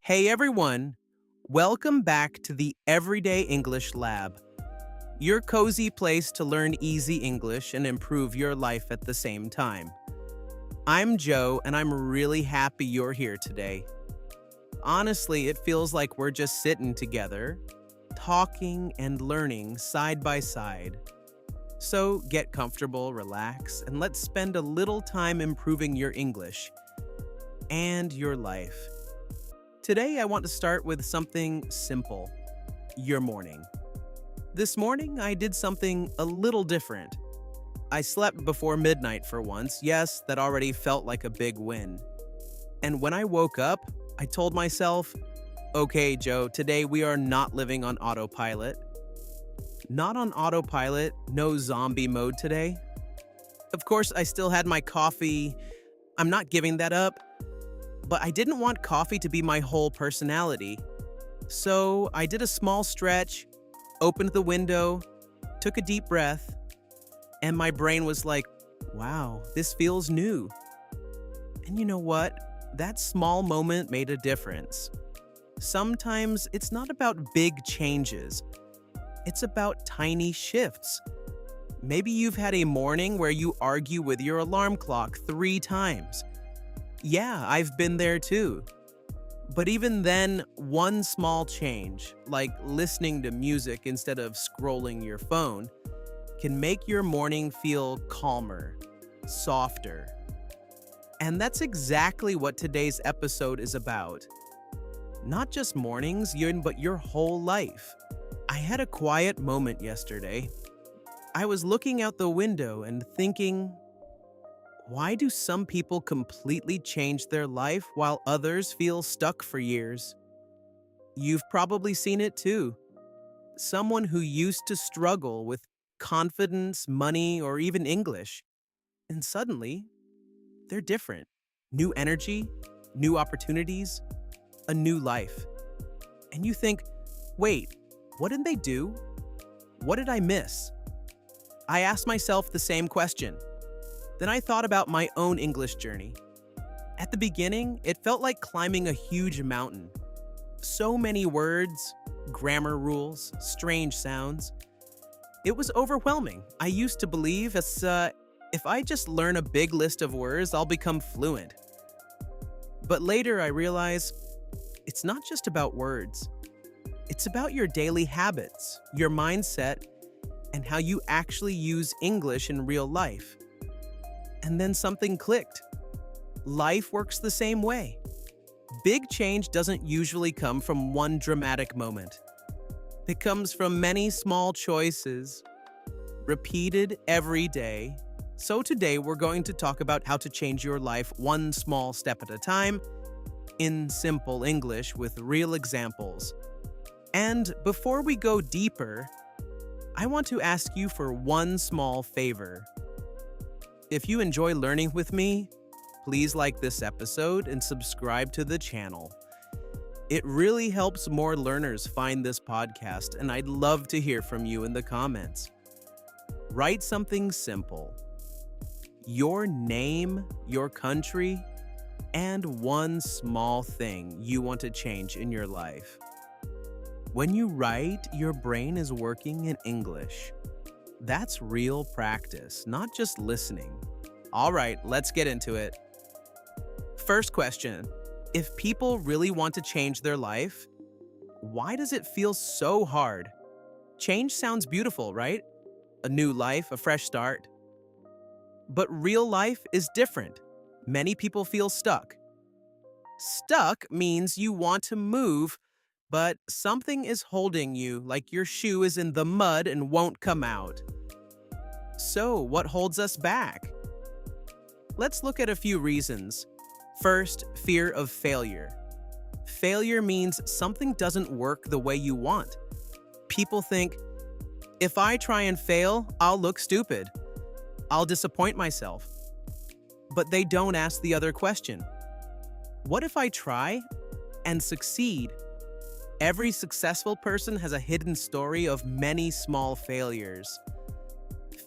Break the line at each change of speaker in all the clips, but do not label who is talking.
Hey everyone, welcome back to the Everyday English Lab, your cozy place to learn easy English and improve your life at the same time. I'm Joe, and I'm really happy you're here today. Honestly, it feels like we're just sitting together, talking and learning side by side. So get comfortable, relax, and let's spend a little time improving your English and your life. Today, I want to start with something simple: your morning. This morning, I did something a little different. I slept before midnight for once. Yes, that already felt like a big win. And when I woke up, I told myself, okay, Joe, today we are not living on autopilot. Not on autopilot, no zombie mode today. Of course, I still had my coffee. I'm not giving that up. But I didn't want coffee to be my whole personality. So I did a small stretch, opened the window, took a deep breath, and my brain was like, wow, this feels new. And you know what? That small moment made a difference. Sometimes it's not about big changes, it's about tiny shifts. Maybe you've had a morning where you argue with your alarm clock 3 times. Yeah, I've been there too. But even then, one small change, like listening to music instead of scrolling your phone, can make your morning feel calmer, softer. And that's exactly what today's episode is about. Not just mornings, but your whole life. I had a quiet moment yesterday. I was looking out the window and thinking, why do some people completely change their life while others feel stuck for years? You've probably seen it too. Someone who used to struggle with confidence, money, or even English, and suddenly they're different. New energy, new opportunities, a new life. And you think, wait, what did they do? What did I miss? I asked myself the same question. Then I thought about my own English journey. At the beginning, it felt like climbing a huge mountain. So many words, grammar rules, strange sounds. It was overwhelming. I used to believe if I just learn a big list of words, I'll become fluent. But later I realized it's not just about words. It's about your daily habits, your mindset, and how you actually use English in real life. And then something clicked. Life works the same way. Big change doesn't usually come from one dramatic moment. It comes from many small choices, repeated every day. So today we're going to talk about how to change your life one small step at a time, in simple English with real examples. And before we go deeper, I want to ask you for one small favor. If you enjoy learning with me, please like this episode and subscribe to the channel. It really helps more learners find this podcast, and I'd love to hear from you in the comments. Write something simple. Your name, your country, and one small thing you want to change in your life. When you write, your brain is working in English. That's real practice, not just listening. All right, let's get into it. First question: if people really want to change their life, why does it feel so hard? Change sounds beautiful, right? A new life, a fresh start. But real life is different. Many people feel stuck. Stuck means you want to move, but something is holding you, like your shoe is in the mud and won't come out. So, what holds us back? Let's look at a few reasons. First, fear of failure. Failure means something doesn't work the way you want. People think, if I try and fail, I'll look stupid. I'll disappoint myself. But they don't ask the other question. What if I try and succeed? Every successful person has a hidden story of many small failures.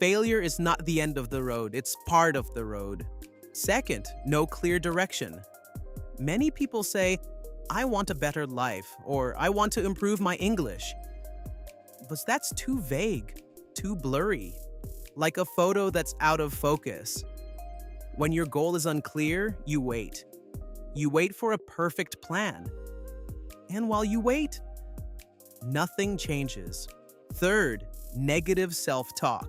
Failure is not the end of the road, it's part of the road. Second, no clear direction. Many people say, I want a better life, or I want to improve my English. But that's too vague, too blurry, like a photo that's out of focus. When your goal is unclear, you wait. You wait for a perfect plan. And while you wait, nothing changes. Third, negative self-talk.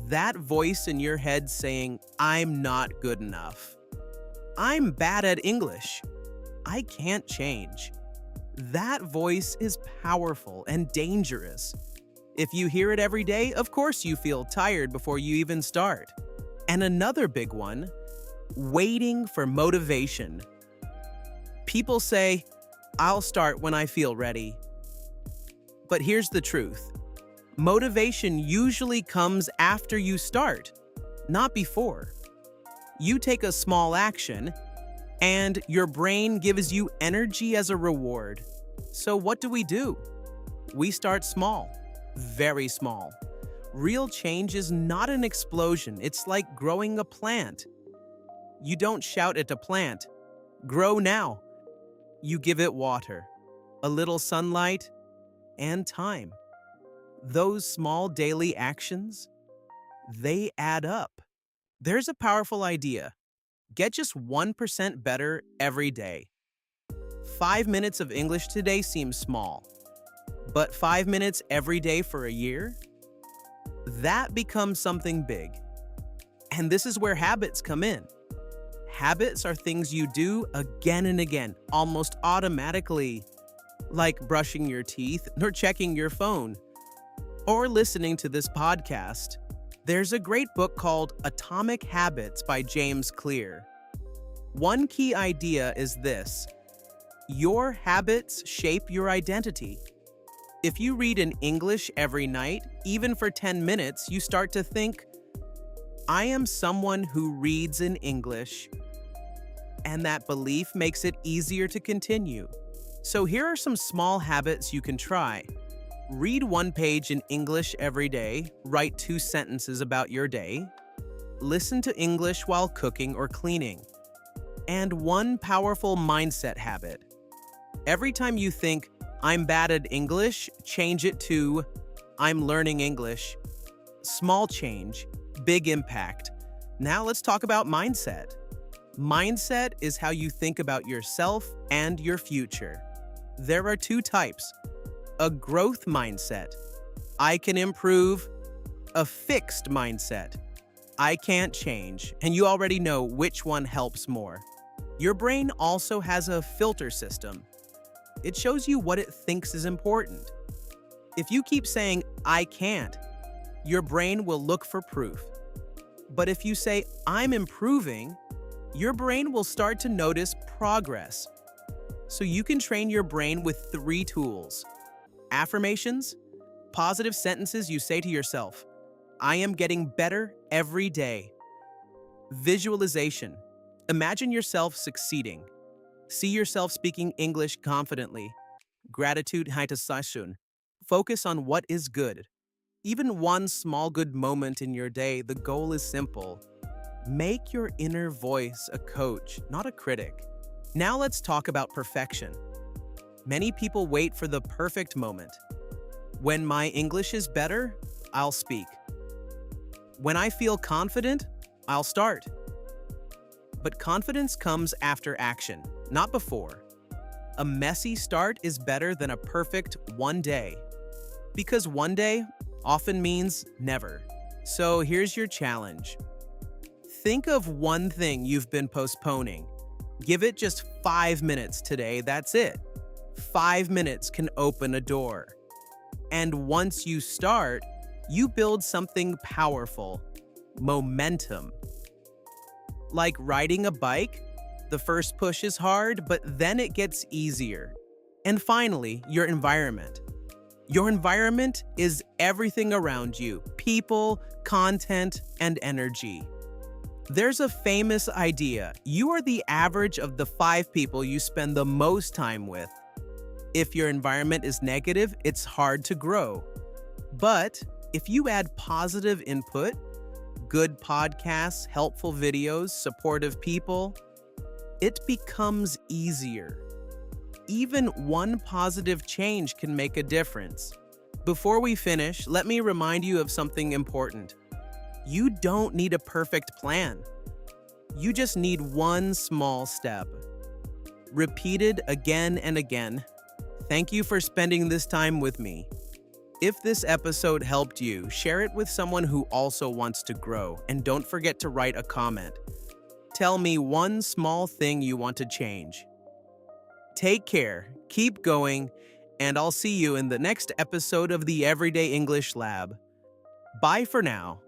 That voice in your head saying, I'm not good enough. I'm bad at English. I can't change. That voice is powerful and dangerous. If you hear it every day, of course you feel tired before you even start. And another big one, waiting for motivation. People say, I'll start when I feel ready. But here's the truth. Motivation usually comes after you start, not before. You take a small action, and your brain gives you energy as a reward. So what do? We start small, very small. Real change is not an explosion. It's like growing a plant. You don't shout at a plant, grow now. You give it water, a little sunlight, and time. Those small daily actions, they add up. There's a powerful idea. Get just 1% better every day. 5 minutes of English today seems small, but 5 minutes every day for a year? That becomes something big. And this is where habits come in. Habits are things you do again and again, almost automatically, like brushing your teeth or checking your phone, or listening to this podcast. There's a great book called Atomic Habits by James Clear. One key idea is this: your habits shape your identity. If you read in English every night, even for 10 minutes, you start to think, I am someone who reads in English. And that belief makes it easier to continue. So here are some small habits you can try. Read 1 page in English every day, write 2 sentences about your day, listen to English while cooking or cleaning. And 1 powerful mindset habit. Every time you think, I'm bad at English, change it to, I'm learning English. Small change, big impact. Now let's talk about mindset. Mindset is how you think about yourself and your future. There are 2 types. A growth mindset. I can improve. A fixed mindset. I can't change. And you already know which one helps more. Your brain also has a filter system. It shows you what it thinks is important. If you keep saying, I can't, your brain will look for proof. But if you say, I'm improving, your brain will start to notice progress. So you can train your brain with 3 tools. Affirmations, positive sentences you say to yourself. I am getting better every day. Visualization. Imagine yourself succeeding. See yourself speaking English confidently. Gratitude meditation. Focus on what is good. Even 1 small good moment in your day, the goal is simple. Make your inner voice a coach, not a critic. Now let's talk about perfection. Many people wait for the perfect moment. When my English is better, I'll speak. When I feel confident, I'll start. But confidence comes after action, not before. A messy start is better than a perfect 1 day. Because 1 day often means never. So here's your challenge. Think of 1 thing you've been postponing. Give it just 5 minutes today, that's it. 5 minutes can open a door. And once you start, you build something powerful, momentum. Like riding a bike, the first push is hard, but then it gets easier. And finally, your environment. Your environment is everything around you: people, content, and energy. There's a famous idea. You are the average of the 5 people you spend the most time with. If your environment is negative, it's hard to grow. But if you add positive input, good podcasts, helpful videos, supportive people, it becomes easier. Even one positive change can make a difference. Before we finish, let me remind you of something important. You don't need a perfect plan. You just need one small step. Repeated again and again. Thank you for spending this time with me. If this episode helped you, share it with someone who also wants to grow, and don't forget to write a comment. Tell me one small thing you want to change. Take care, keep going, and I'll see you in the next episode of the Everyday English Lab. Bye for now.